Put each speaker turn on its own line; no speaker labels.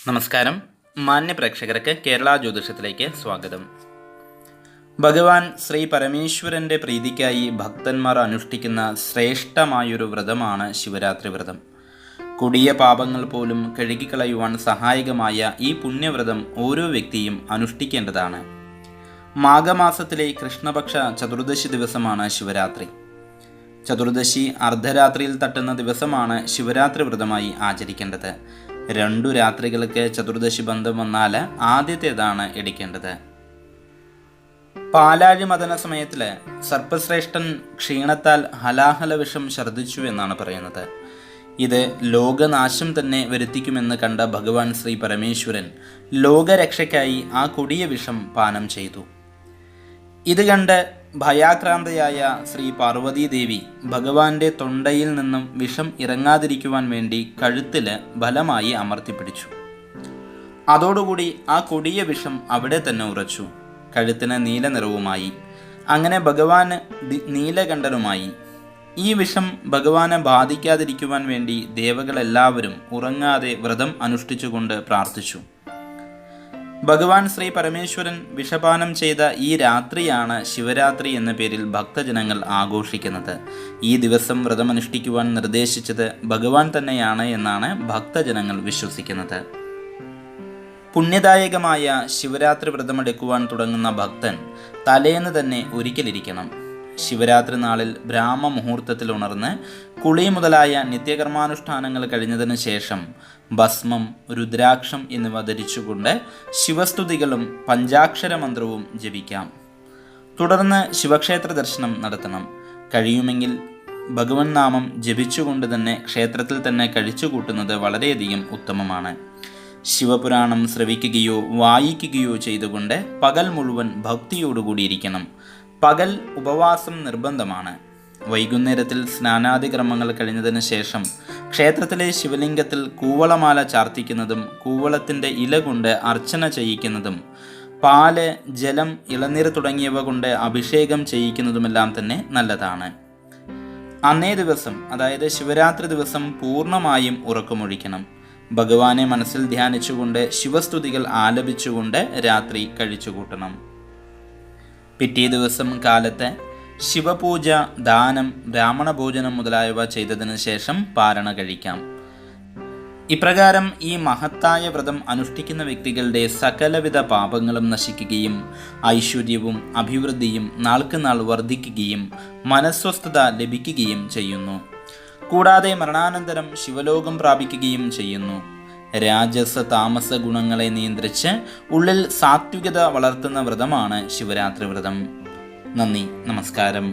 നമസ്കാരം. മാന്യ പ്രേക്ഷകർക്ക് കേരള ജ്യോതിഷത്തിലേക്ക് സ്വാഗതം. ഭഗവാൻ ശ്രീ പരമേശ്വരൻ്റെ പ്രീതിക്കായി ഭക്തന്മാർ അനുഷ്ഠിക്കുന്ന ശ്രേഷ്ഠമായൊരു വ്രതമാണ് ശിവരാത്രി വ്രതം. കൊടിയ പാപങ്ങൾ പോലും കഴുകിക്കളയുവാൻ സഹായകമായ ഈ പുണ്യവ്രതം ഓരോ വ്യക്തിയും അനുഷ്ഠിക്കേണ്ടതാണ്. മാഘമാസത്തിലെ കൃഷ്ണപക്ഷ ചതുർദശി ദിവസമാണ് ശിവരാത്രി. ചതുർദശി അർദ്ധരാത്രിയിൽ തട്ടുന്ന ദിവസമാണ് ശിവരാത്രി വ്രതമായി ആചരിക്കേണ്ടത്. 2 രാത്രികൾക്ക് ചതുർദശി ബന്ധം വന്നാൽ ആദ്യത്തേതാണ് എടുക്കേണ്ടത്. പാലാഴി മദന സമയത്തിൽ സർപ്പശ്രേഷ്ഠൻ ക്ഷീണത്താൽ ഹലാഹല വിഷം ഛർദ്ദിച്ചു എന്നാണ് പറയുന്നത്. ഇത് ലോകനാശം തന്നെ വരുത്തിക്കുമെന്ന് കണ്ട ഭഗവാൻ ശ്രീ പരമേശ്വരൻ ലോകരക്ഷയ്ക്കായി ആ കൊടിയ വിഷം പാനം ചെയ്തു. ഇത് കണ്ട് ഭയാക്രാന്തയായ ശ്രീ പാർവതീദേവി ഭഗവാന്റെ തൊണ്ടയിൽ നിന്നും വിഷം ഇറങ്ങാതിരിക്കുവാൻ വേണ്ടി കഴുത്തിൽ ബലമായി അമർത്തിപ്പിടിച്ചു. അതോടുകൂടി ആ കൊടിയ വിഷം അവിടെ തന്നെ ഉറച്ചു. കഴുത്തിന് നീല നിറവുമായി. അങ്ങനെ ഭഗവാന് നീലകണ്ഠനുമായി. ഈ വിഷം ഭഗവാനെ ബാധിക്കാതിരിക്കുവാൻ വേണ്ടി ദേവകളെല്ലാവരും ഉറങ്ങാതെ വ്രതം അനുഷ്ഠിച്ചുകൊണ്ട് പ്രാർത്ഥിച്ചു. ഭഗവാൻ ശ്രീ പരമേശ്വരൻ വിഷപാനം ചെയ്ത ഈ രാത്രിയാണ് ശിവരാത്രി എന്ന പേരിൽ ഭക്തജനങ്ങൾ ആഘോഷിക്കുന്നത്. ഈ ദിവസം വ്രതമനുഷ്ഠിക്കുവാൻ നിർദ്ദേശിച്ചത് ഭഗവാൻ തന്നെയാണ് എന്നാണ് ഭക്തജനങ്ങൾ വിശ്വസിക്കുന്നത്. പുണ്യദായകമായ ശിവരാത്രി വ്രതമെടുക്കുവാൻ തുടങ്ങുന്ന ഭക്തൻ തലേന്ന് തന്നെ ഒരിക്കലിരിക്കണം. ശിവരാത്രി നാളിൽ ബ്രാഹ്മ മുഹൂർത്തത്തിൽ ഉണർന്ന് കുളി മുതലായ നിത്യകർമാനുഷ്ഠാനങ്ങൾ കഴിഞ്ഞതിന് ശേഷം ഭസ്മം, രുദ്രാക്ഷം എന്നിവ ധരിച്ചുകൊണ്ട് ശിവസ്തുതികളും പഞ്ചാക്ഷര മന്ത്രവും ജപിക്കാം. തുടർന്ന് ശിവക്ഷേത്ര ദർശനം നടത്തണം. കഴിയുമെങ്കിൽ ഭഗവൻ നാമം ജപിച്ചുകൊണ്ട് തന്നെ ക്ഷേത്രത്തിൽ തന്നെ കഴിച്ചുകൂട്ടുന്നത് വളരെയധികം ഉത്തമമാണ്. ശിവപുരാണം ശ്രവിക്കുകയോ വായിക്കുകയോ ചെയ്തുകൊണ്ട് പകൽ മുഴുവൻ ഭക്തിയോടുകൂടിയിരിക്കണം. പകൽ ഉപവാസം നിർബന്ധമാണ്. വൈകുന്നേരത്തിൽ സ്നാനാദി കർമ്മങ്ങൾ കഴിഞ്ഞതിന് ശേഷം ക്ഷേത്രത്തിലെ ശിവലിംഗത്തിൽ കൂവളമാല ചാർത്തിക്കുന്നതും കൂവളത്തിൻ്റെ ഇല കൊണ്ട് അർച്ചന ചെയ്യിക്കുന്നതും പാല്, ജലം, ഇളനീർ തുടങ്ങിയവ കൊണ്ട് അഭിഷേകം ചെയ്യിക്കുന്നതുമെല്ലാം തന്നെ നല്ലതാണ്. അന്നേ ദിവസം, അതായത് ശിവരാത്രി ദിവസം പൂർണ്ണമായും ഉറക്കമൊഴിക്കണം. ഭഗവാനെ മനസ്സിൽ ധ്യാനിച്ചുകൊണ്ട് ശിവസ്തുതികൾ ആലപിച്ചുകൊണ്ട് രാത്രി കഴിച്ചുകൂട്ടണം. പിറ്റേ ദിവസം കാലത്ത് ശിവപൂജ, ദാനം, ബ്രാഹ്മണ ഭോജനം മുതലായവ ചെയ്തതിന് ശേഷം പാരണ കഴിക്കാം. ഇപ്രകാരം ഈ മഹത്തായ വ്രതം അനുഷ്ഠിക്കുന്ന വ്യക്തികളുടെ സകലവിധ പാപങ്ങളും നശിക്കുകയും ഐശ്വര്യവും അഭിവൃദ്ധിയും നാൾക്ക് നാൾ വർദ്ധിക്കുകയും മനസ്വസ്ഥത ലഭിക്കുകയും ചെയ്യുന്നു. കൂടാതെ മരണാനന്തരം ശിവലോകം പ്രാപിക്കുകയും ചെയ്യുന്നു. രാജസ താമസ ഗുണങ്ങളെ നിയന്ത്രിച്ച് ഉള്ളിൽ സാത്വികത വളർത്തുന്ന വ്രതമാണ് ശിവരാത്രി വ്രതം. നന്ദി, നമസ്കാരം.